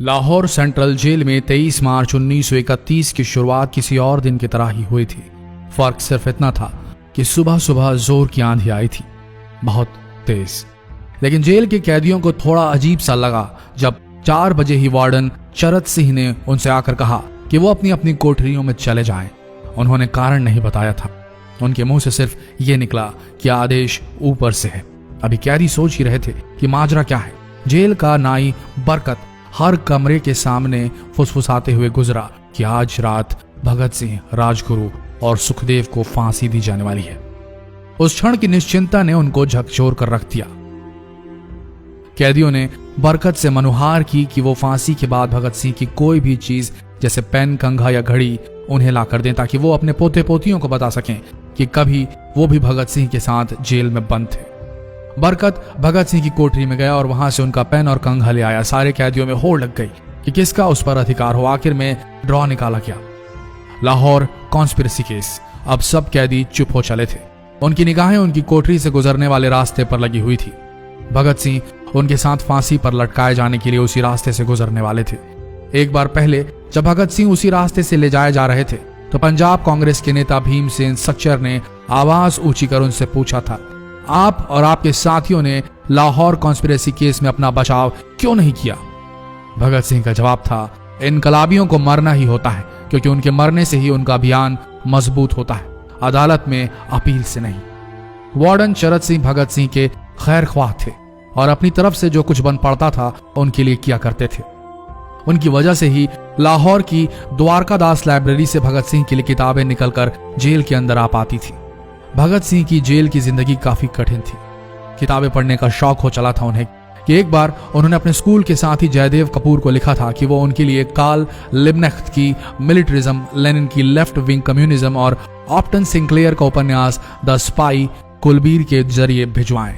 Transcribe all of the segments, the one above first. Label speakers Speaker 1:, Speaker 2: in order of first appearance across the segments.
Speaker 1: Lahore central jail में 23 मार्च 1931 की शुरुआत किसी और दिन की तरह ही हुई थी। फर्क सिर्फ इतना था कि सुबह सुबह जोर की आंधी आई थी, बहुत तेज। लेकिन जेल के कैदियों को थोड़ा अजीब सा लगा जब 4 बजे ही वार्डन चरत सिंह ने उनसे आकर कहा कि वो अपनी अपनी कोठरियों में चले जाएं। उन्होंने कारण नहीं बताया था। उनके मुंह से सिर्फ ये निकला कि आदेश ऊपर से है। अभी कैदी सोच ही रहे थे कि माजरा क्या है। जेल का नाई बरकत हर कमरे के सामने फुसफुसाते हुए गुजरा कि आज रात भगत सिंह, राजगुरु और सुखदेव को फांसी दी जाने वाली है। उस क्षण की निश्चिंता ने उनको झकझोर कर रख दिया। कैदियों ने बरकत से मनुहार की कि वो फांसी के बाद भगत सिंह की कोई भी चीज जैसे पेन, कंघा या घड़ी उन्हें ला कर दें ताकि वो अपने पोते पोतियों को बता सकें कि कभी वो भी भगत सिंह के साथ जेल में बंद थे। बरकत भगत सिंह की कोठरी में गया और वहां से उनका पेन और कंघा ले आया। सारे कैदियों में होड़ लग गई कि किसका उस पर अधिकार हो। आखिर में ड्रॉ निकाला गया, लाहौर कॉन्स्पिरेसी केस। अब सब कैदी चुप हो चले थे। उनकी निगाहें उनकी कोठरी से गुजरने वाले रास्ते पर लगी हुई थी। भगत सिंह उनके साथ फांसी पर लटकाए जाने के लिए उसी रास्ते से गुजरने वाले थे। एक बार पहले जब भगत सिंह उसी रास्ते से ले जाए जा रहे थे तो पंजाब कांग्रेस के नेता भीमसेन सच्चर ने आवाज ऊंची कर उनसे पूछा था, आप और आपके साथियों ने लाहौर कॉन्स्पिरेसी केस में अपना बचाव क्यों नहीं किया? भगत सिंह का जवाब था, इनकलाबियों को मरना ही होता है क्योंकि उनके मरने से ही उनका अभियान मजबूत होता है, अदालत में अपील से नहीं। वार्डन चरत सिंह भगत सिंह के खैर ख्वाह थे और अपनी तरफ से जो कुछ बन पड़ता था उनके लिए किया करते थे। उनकी वजह से ही लाहौर की द्वारकादास लाइब्रेरी से भगत सिंह के लिए किताबें निकलकर जेल के अंदर आ पाती थी। भगत सिंह की जेल की जिंदगी काफी कठिन थी। किताबें पढ़ने का शौक हो चला था उन्हें कि एक बार उन्होंने अपने स्कूल के साथी जयदेव कपूर को लिखा था कि वो उनके लिए कार्ल लिब्नेख्त की मिलिट्रिज्म, लेनिन की लेफ्ट विंग कम्युनिज्म और ऑप्टन सिंक्लेयर का उपन्यास द स्पाई कुलबीर के जरिए भिजवाएं।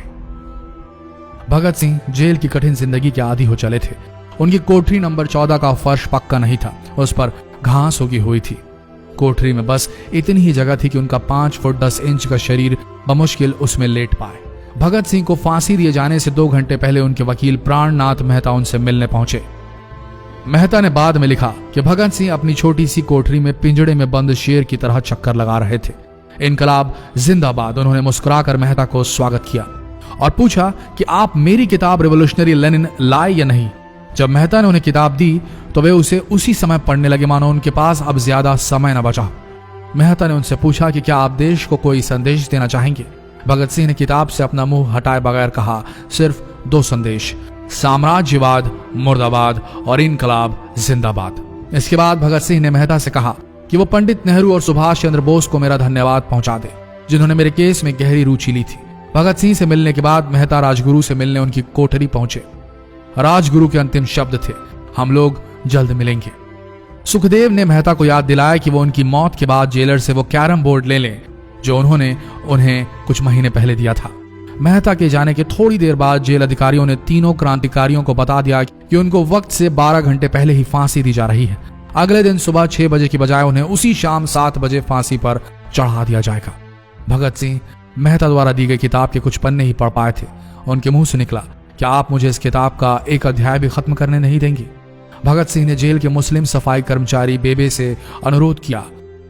Speaker 1: भगत सिंह जेल की कठिन जिंदगी के आदी हो चले थे। उनकी कोठरी नंबर 14 का फर्श पक्का नहीं था, उस पर घास उगी हुई थी। कोठरी में बस इतनी ही जगह थी कि उनका 5 फुट 10 इंच का शरीर बमुश्किल उसमें लेट पाए। भगत सिंह को फांसी दिए जाने से 2 घंटे पहले उनके वकील प्राणनाथ मेहता उनसे मिलने पहुंचे। मेहता ने बाद में लिखा कि भगत सिंह अपनी छोटी सी कोठरी में पिंजड़े में बंद शेर की तरह चक्कर लगा रहे थे। इनकलाब जिंदाबाद। उन्होंने मुस्कुराकर मेहता को स्वागत किया और पूछा कि आप मेरी किताब रिवोल्यूशनरी लेनिन लाए या नहीं। जब मेहता ने उन्हें किताब दी तो वे उसे उसी समय पढ़ने लगे मानो उनके पास अब ज्यादा समय न बचा। मेहता ने उनसे पूछा कि क्या आप देश को कोई संदेश देना चाहेंगे। भगत सिंह ने किताब से अपना मुंह हटाए बगैर कहा, सिर्फ 2 संदेश, साम्राज्यवाद मुर्दाबाद और इनकलाब जिंदाबाद। इसके बाद भगत सिंह ने मेहता से कहा कि वो पंडित नेहरू और सुभाष चंद्र बोस को मेरा धन्यवाद पहुंचा दे जिन्होंने मेरे केस में गहरी रुचि ली थी। भगत सिंह से मिलने के बाद मेहता राजगुरु से मिलने उनकी कोठरी पहुंचे। राजगुरु के अंतिम शब्द थे, हम लोग जल्द मिलेंगे। सुखदेव ने मेहता को याद दिलाया कि वो उनकी मौत के बाद जेलर से वो कैरम बोर्ड ले लें जो उन्होंने उन्हें कुछ महीने पहले दिया था। मेहता के जाने के थोड़ी देर बाद जेल अधिकारियों ने तीनों क्रांतिकारियों को बता दिया कि उनको वक्त से 12 घंटे पहले ही फांसी दी जा रही है। अगले दिन सुबह 6 बजे की बजाय उन्हें उसी शाम 7 बजे फांसी पर चढ़ा दिया जाएगा। भगत सिंह मेहता द्वारा दी गई किताब के कुछ पन्ने ही पढ़ पाए थे। उनके मुंह से निकला, क्या आप मुझे इस किताब का एक अध्याय भी खत्म करने नहीं देंगे? भगत सिंह ने जेल के मुस्लिम सफाई कर्मचारी बेबे से अनुरोध किया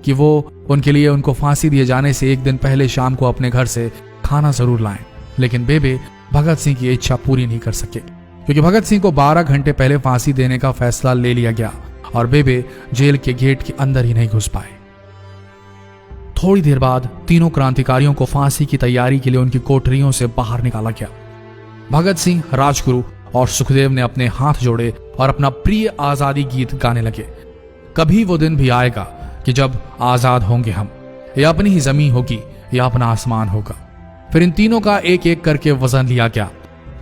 Speaker 1: कि वो उनके लिए उनको फांसी दिए जाने से 1 दिन पहले शाम को अपने घर से खाना जरूर लाएं। लेकिन बेबे भगत सिंह की इच्छा पूरी नहीं कर सके क्योंकि भगत सिंह को 12 घंटे पहले फांसी देने का फैसला ले लिया गया और बेबे जेल के गेट के अंदर ही नहीं घुस पाए। थोड़ी देर बाद तीनों क्रांतिकारियों को फांसी की तैयारी के लिए उनकी कोठरियों से बाहर निकाला गया। भगत सिंह, राजगुरु और सुखदेव ने अपने हाथ जोड़े और अपना प्रिय आजादी गीत गाने लगे। कभी वो दिन भी आएगा कि जब आजाद होंगे हम, या अपनी ही जमीन होगी या अपना आसमान होगा। फिर इन तीनों का एक एक करके वजन लिया गया।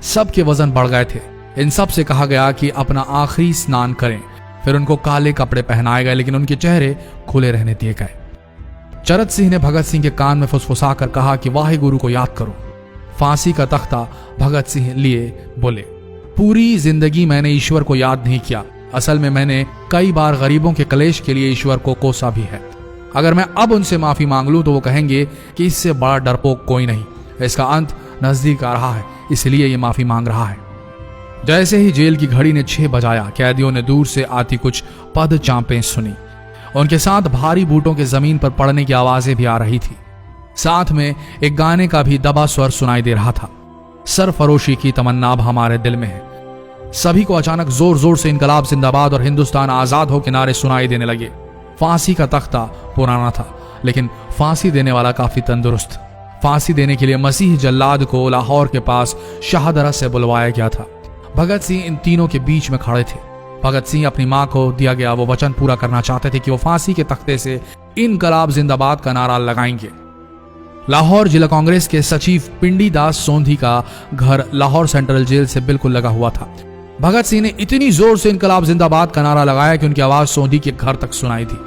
Speaker 1: सबके वजन बढ़ गए थे। इन सब से कहा गया कि अपना आखिरी स्नान करें। फिर उनको काले कपड़े पहनाए गए लेकिन उनके चेहरे खुले रहने दिए गए। चरत सिंह ने भगत सिंह के कान में फुसफुसा कर कहा कि वाहे गुरु को याद करो। फांसी का तख्ता भगत सिंह लिए बोले, पूरी जिंदगी मैंने ईश्वर को याद नहीं किया। असल में मैंने कई बार गरीबों के कलेश के लिए ईश्वर को कोसा भी है। अगर मैं अब उनसे माफी मांग लूं तो वो कहेंगे कि इससे बड़ा डरपोक कोई नहीं। इसका अंत नजदीक आ रहा है, इसलिए ये माफी मांग रहा है। जैसे ही जेल की घड़ी ने 6 बजाया, कैदियों ने दूर से आती कुछ पद चांपें सुनी। उनके साथ भारी बूटों के जमीन पर पड़ने की आवाजें भी आ रही थी। साथ में एक गाने का भी दबा स्वर सुनाई दे रहा था। सरफरोशी की तमन्ना अब हमारे दिल में है। सभी को अचानक जोर जोर से इनकलाब जिंदाबाद और हिंदुस्तान आजाद हो के नारे सुनाई देने लगे। फांसी का तख्ता पुराना था, लेकिन फांसी देने वाला काफी तंदुरुस्त। फांसी देने के लिए मसीह जल्लाद को लाहौर के पास शाहदरा से बुलवाया गया था। भगत सिंह इन तीनों के बीच में खड़े थे। भगत सिंह अपनी मां को दिया गया वो वचन पूरा करना चाहते थे कि वो फांसी के तख्ते से इनकलाब जिंदाबाद का नारा लगाएंगे। लाहौर जिला कांग्रेस के सचिव पिंडी दास सोंधी का घर लाहौर सेंट्रल जेल से बिल्कुल लगा हुआ था। भगत सिंह ने इतनी जोर से इनकलाब जिंदाबाद का नारा लगाया कि उनकी आवाज सोंधी के घर तक सुनाई थी।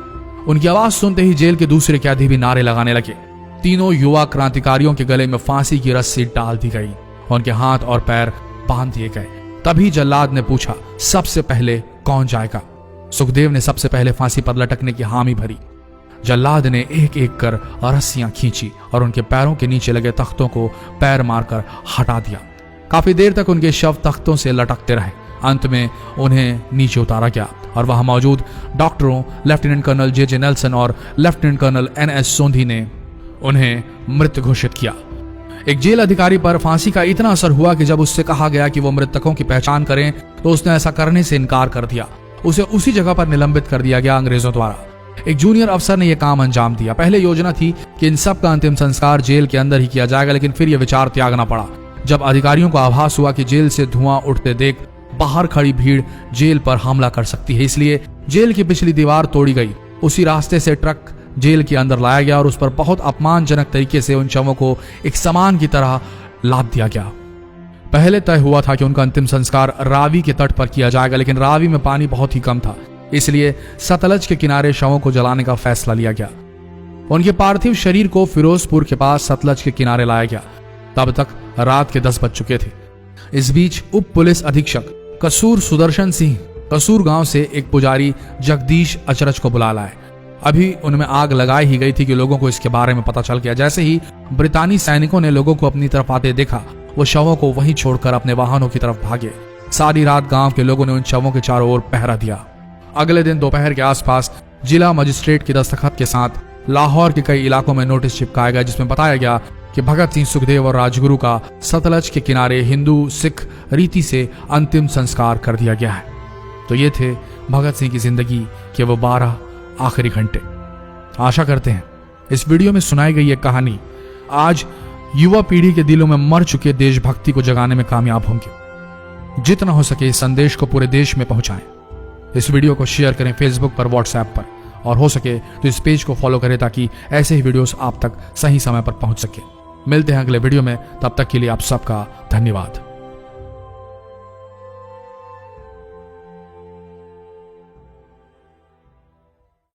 Speaker 1: उनकी आवाज सुनते ही जेल के दूसरे कैदी भी नारे लगाने लगे। तीनों युवा क्रांतिकारियों के गले में फांसी की रस्सी डाल दी गई, उनके हाथ और पैर बांध दिए गए। तभी जल्लाद ने पूछा, सबसे पहले कौन जाएगा? सुखदेव ने सबसे पहले फांसी पर लटकने की हामी भरी। जल्लाद ने एक एक कर रस्सियां खींची और उनके पैरों के नीचे लगे तख्तों को पैर मारकर हटा दिया। काफी देर तक उनके शव तख्तों से लटकते रहे। अंत में उन्हें नीचे उतारा गया और वहां मौजूद डॉक्टरों लेफ्टिनेंट कर्नल जे नेल्सन और लेफ्टिनेंट कर्नल NS सोंधी ने उन्हें मृत घोषित किया। एक जेल अधिकारी पर फांसी का इतना असर हुआ कि जब उससे कहा गया कि वो मृतकों की पहचान करें तो उसने ऐसा करने से इनकार कर दिया। उसे उसी जगह पर निलंबित कर दिया गया अंग्रेजों द्वारा। एक जूनियर अफसर ने यह काम अंजाम दिया। पहले योजना थी कि इन सब का अंतिम संस्कार जेल के अंदर ही किया जाएगा, लेकिन फिर यह विचार त्यागना पड़ा जब अधिकारियों को आभास हुआ कि जेल से धुआं उठते देख बाहर खड़ी भीड़ जेल पर हमला कर सकती है। इसलिए जेल की पिछली दीवार तोड़ी गई। उसी रास्ते से ट्रक जेल के अंदर लाया गया और उस पर बहुत अपमानजनक तरीके से उन शवों को एक सामान की तरह लाद दिया गया। पहले तय हुआ था कि उनका अंतिम संस्कार रावी के तट पर किया जाएगा, लेकिन रावी में पानी बहुत ही कम था, इसलिए सतलज के किनारे शवों को जलाने का फैसला लिया गया। उनके पार्थिव शरीर को फिरोजपुर के पास सतलज के किनारे लाया गया। तब तक रात के 10 बज चुके थे। इस बीच उप पुलिस अधीक्षक कसूर सुदर्शन सिंह कसूर गांव से एक पुजारी जगदीश अचरज को बुला लाए। अभी उनमें आग लगाई ही गई थी कि लोगों को इसके बारे में पता चल गया। जैसे ही ब्रितानी सैनिकों ने लोगों को अपनी तरफ आते देखा, वो शवों को वहीं छोड़कर अपने वाहनों की तरफ भागे। सारी रात गांव के लोगों ने उन शवों के चारों ओर पहरा दिया। अगले दिन दोपहर के आसपास जिला मजिस्ट्रेट की दस्तखत के साथ लाहौर के कई इलाकों में नोटिस चिपकाया गया, जिसमें बताया गया कि भगत सिंह, सुखदेव और राजगुरु का सतलज के किनारे हिंदू सिख रीति से अंतिम संस्कार कर दिया गया है। तो ये थे भगत सिंह की जिंदगी के वो 12 आखिरी घंटे। आशा करते हैं इस वीडियो में सुनाई गई ये कहानी आज युवा पीढ़ी के दिलों में मर चुके देशभक्ति को जगाने में कामयाब होंगे। जितना हो सके इस संदेश को पूरे देश में पहुंचाएं। इस वीडियो को शेयर करें फेसबुक पर, व्हाट्सएप पर, और हो सके तो इस पेज को फॉलो करें ताकि ऐसे ही वीडियोस आप तक सही समय पर पहुंच सके। मिलते हैं अगले वीडियो में, तब तक के लिए आप सबका धन्यवाद।